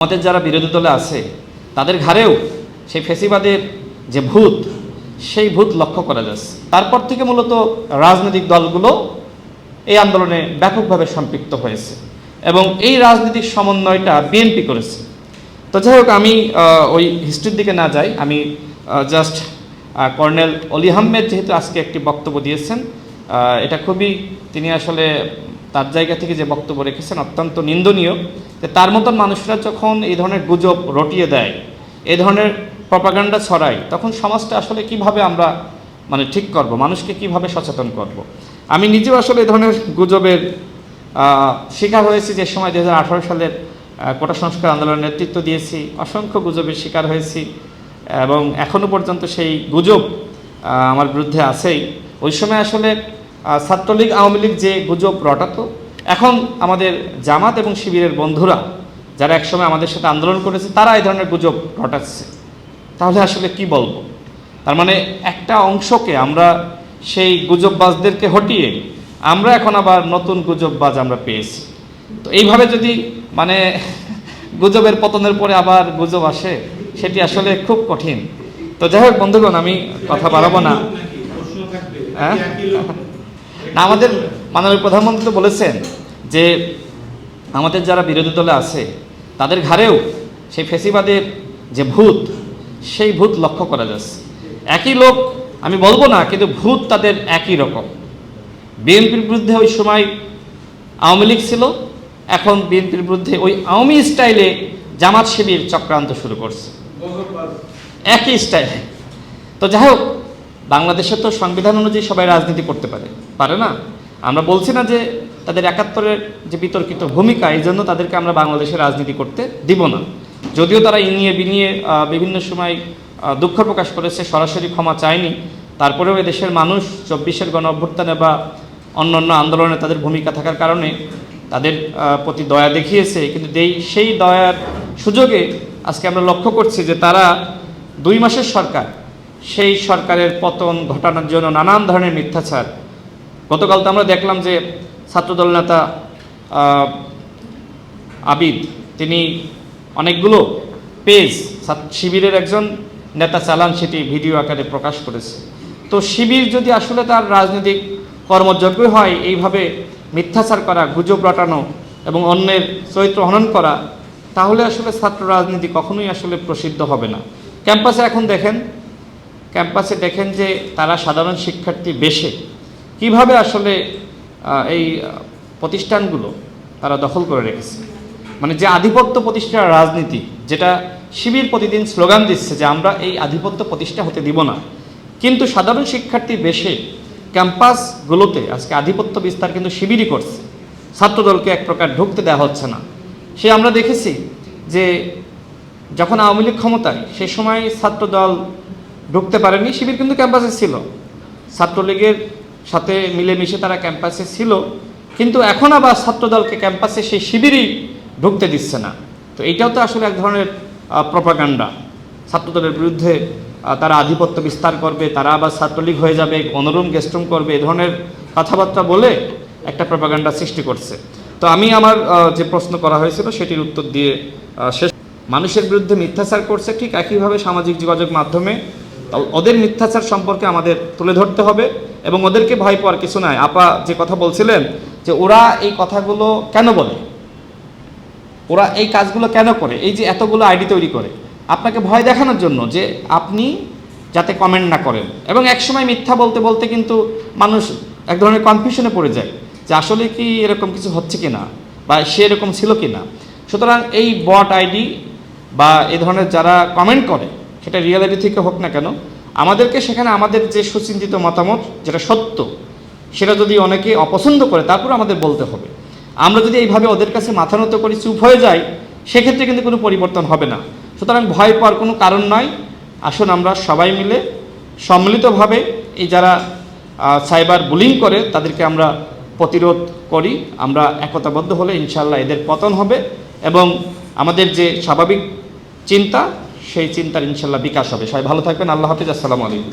আমাদের যারা বিরোধী দলে আছে তাদের ঘাড়েও সেই ফ্যাসিবাদের যে ভূত, সেই ভূত লক্ষ্য করা যাচ্ছে। তারপর থেকে মূলত রাজনৈতিক দলগুলো এই আন্দোলনে ব্যাপকভাবে সম্পৃক্ত হয়েছে এবং এই রাজনৈতিক সমন্বয়টা বিএনপি করেছে। তো যাই হোক, আমি ওই হিস্ট্রির দিকে না যাই, আমি জাস্ট কর্নেল অলি আহমেদ যেহেতু আজকে একটি বক্তব্য দিয়েছেন, এটা খুবই, তিনি আসলে তার জায়গা থেকে যে বক্তব্য রেখেছেন অত্যন্ত নিন্দনীয়। যে তার মতন মানুষরা যখন এই ধরনের গুজব রটিয়ে দেয়, এই ধরনের প্রপাগান্ডা ছড়ায়, তখন সমাজটা আসলে কিভাবে আমরা ঠিক করব, মানুষকে কিভাবে সচেতন করব। আমি নিজেও আসলে এই ধরনের গুজবের শিকার হয়েছি। যে সময় 2018 সালের কোটা সংস্কার আন্দোলনের নেতৃত্ব দিয়েছি, অসংখ্য গুজবের শিকার হয়েছি এবং এখনও পর্যন্ত সেই গুজব আমার বিরুদ্ধে আছেই। ওই সময় আসলে ছাত্রলীগ আওয়ামী লীগ যে গুজব রটাতো, এখন আমাদের জামাত এবং শিবিরের বন্ধুরা যারা একসময় আমাদের সাথে আন্দোলন করেছে, তারা এই ধরনের গুজব রটাচ্ছে। তাহলে আসলে কি বলবো? তার মানে একটা অংশকে আমরা, সেই গুজববাজদেরকে হটিয়ে আমরা এখন আবার নতুন গুজববাজ আমরা পেয়েছি। তো এইভাবে যদি গুজবের পতনের পরে আবার গুজব আসে, সেটি আসলে খুব কঠিন। তো যাই হোক বন্ধুগণ, আমি কথা বাড়াবো না। না, আমাদের মাননীয় প্রধানমন্ত্রী তো বলেছেন যে আমাদের যারা বিরোধী দলে আছে তাদের ঘাড়েও সেই ফ্যাসিবাদের যে ভূত, সেই ভূত লক্ষ্য করা যাচ্ছে। একই লোক আমি বলবো না, কিন্তু ভূত তাদের একই রকম। বিএনপির বিরুদ্ধে ওই সময় আওয়ামী লীগ ছিল, এখন বিএনপির বিরুদ্ধে ওই আওয়ামী স্টাইলে জামাত শিবির চক্রান্ত শুরু করছে, একই স্টাইলে। তো যাই হোক, বাংলাদেশে তো সংবিধান অনুযায়ী সবাই রাজনীতি করতে পারে না। আমরা বলছি না যে তাদের 71-এর যে বিতর্কিত ভূমিকা, এই জন্য তাদেরকে আমরা বাংলাদেশে রাজনীতি করতে দিব না। যদিও তারা ইনিয়ে বিনিয়ে বিভিন্ন সময় দুঃখ প্রকাশ করেছে, সরাসরি ক্ষমা চায়নি, তারপরেও এদেশের মানুষ 24-এর গণ অভ্যুত্থানে বা অন্যান্য আন্দোলনে তাদের ভূমিকা থাকার কারণে তাদের প্রতি দয়া দেখিয়েছে। কিন্তু সেই দয়ার সুযোগে আজকে আমরা লক্ষ্য করছি যে তারা 2 মাসের সরকার, সেই সরকারের পতন ঘটানোর জন্য নানান ধরনের মিথ্যাচার। গতকাল তো আমরা দেখলাম যে ছাত্রদল নেতা আবিদ, তিনি অনেকগুলো পেজ শিবিরের একজন নেতা চালান, সেটি ভিডিও আকারে প্রকাশ করেছে। তো শিবির যদি আসলে তার রাজনৈতিক কর্মযজ্ঞ হয়, এইভাবে মিথ্যাচার করা, গুজব রটানো এবং অন্যের চরিত্র হনন করা, তাহলে আসলে ছাত্র রাজনীতি কখনোই আসলে প্রসিদ্ধ হবে না। ক্যাম্পাসে এখন দেখেন যে তারা সাধারণ শিক্ষার্থী বেশে কিভাবে আসলে এই প্রতিষ্ঠানগুলো তারা দখল করে রেখেছে। যে আধিপত্য প্রতিষ্ঠার রাজনীতি, যেটা শিবির প্রতিদিন স্লোগান দিচ্ছে যে আমরা এই আধিপত্য প্রতিষ্ঠা হতে দিব না, কিন্তু সাধারণ শিক্ষার্থী বেশে ক্যাম্পাসগুলোতে আজকে আধিপত্য বিস্তার কিন্তু শিবিরই করছে। ছাত্রদলকে এক প্রকার ঢুকতে দেওয়া হচ্ছে না। আমরা দেখেছি যে যখন আওয়ামী লীগ ক্ষমতায়, সেই সময় ছাত্রদল ঢুকতে পারেনি, শিবির কিন্তু ক্যাম্পাসে ছিল, ছাত্রলীগের সাথে মিলেমিশে তারা ক্যাম্পাসে ছিল। কিন্তু এখন আবার ছাত্রদলকে ক্যাম্পাসে সেই শিবিরই ঢুকতে দিচ্ছে না। তো এইটাও তো আসলে এক ধরনের প্রপাগান্ডা। ছাত্রদলের বিরুদ্ধে তারা আধিপত্য বিস্তার করবে, তারা আবার ছাত্রলীগ হয়ে যাবে, অনরুম গেস্টরুম করবে, এ ধরনের কথাবার্তা বলে একটা প্রপাগান্ডা সৃষ্টি করছে। তো আমি আমার যে প্রশ্ন করা হয়েছিল সেটির উত্তর দিয়ে শেষ। মানুষের বিরুদ্ধে মিথ্যাচার করছে, ঠিক একইভাবে সামাজিক যোগাযোগ মাধ্যমে ওদের মিথ্যাচার সম্পর্কে আমাদের তুলে ধরতে হবে এবং ওদেরকে ভয় পাওয়ার কিছু নাই। আপা যে কথা বলছিলেন যে ওরা এই কথাগুলো কেন বলে, ওরা এই কাজগুলো কেন করে, এই যে এতগুলো আইডি তৈরি করে, আপনাকে ভয় দেখানোর জন্য যে আপনি যাতে কমেন্ট না করেন। এবং একসময় মিথ্যা বলতে বলতে কিন্তু মানুষ এক ধরনের কনফিউশনে পড়ে যায় যে আসলে কি এরকম কিছু হচ্ছে কিনা বা সে এরকম ছিল কিনা। সুতরাং এই বট আইডি বা এই ধরনের যারা কমেন্ট করে, সেটা রিয়েলিটি থেকে হোক না কেন, আমাদেরকে সেখানে আমাদের যে সুচিন্তিত মতামত, যেটা সত্য, সেটা যদি অনেকে অপছন্দ করে, তারপর আমাদের বলতে হবে। আমরা যদি এইভাবে ওদের কাছে মাথা নত করে চুপ হয়ে যাই, সেক্ষেত্রে কিন্তু কোনো পরিবর্তন হবে না। সুতরাং ভয় পাওয়ার কোনো কারণ নয়। আসুন আমরা সবাই মিলে সম্মিলিতভাবে এই যারা সাইবার বুলিং করে, তাদেরকে আমরা প্রতিরোধ করি। আমরা একতাবদ্ধ হলে ইনশাআল্লাহ এদের পতন হবে এবং আমাদের যে স্বাভাবিক চিন্তা, সেই চিন্তার ইনশাআল্লাহ বিকাশ হবে। সবাই ভালো থাকবেন। আল্লাহ হাফিজ। আসসালামু আলাইকুম।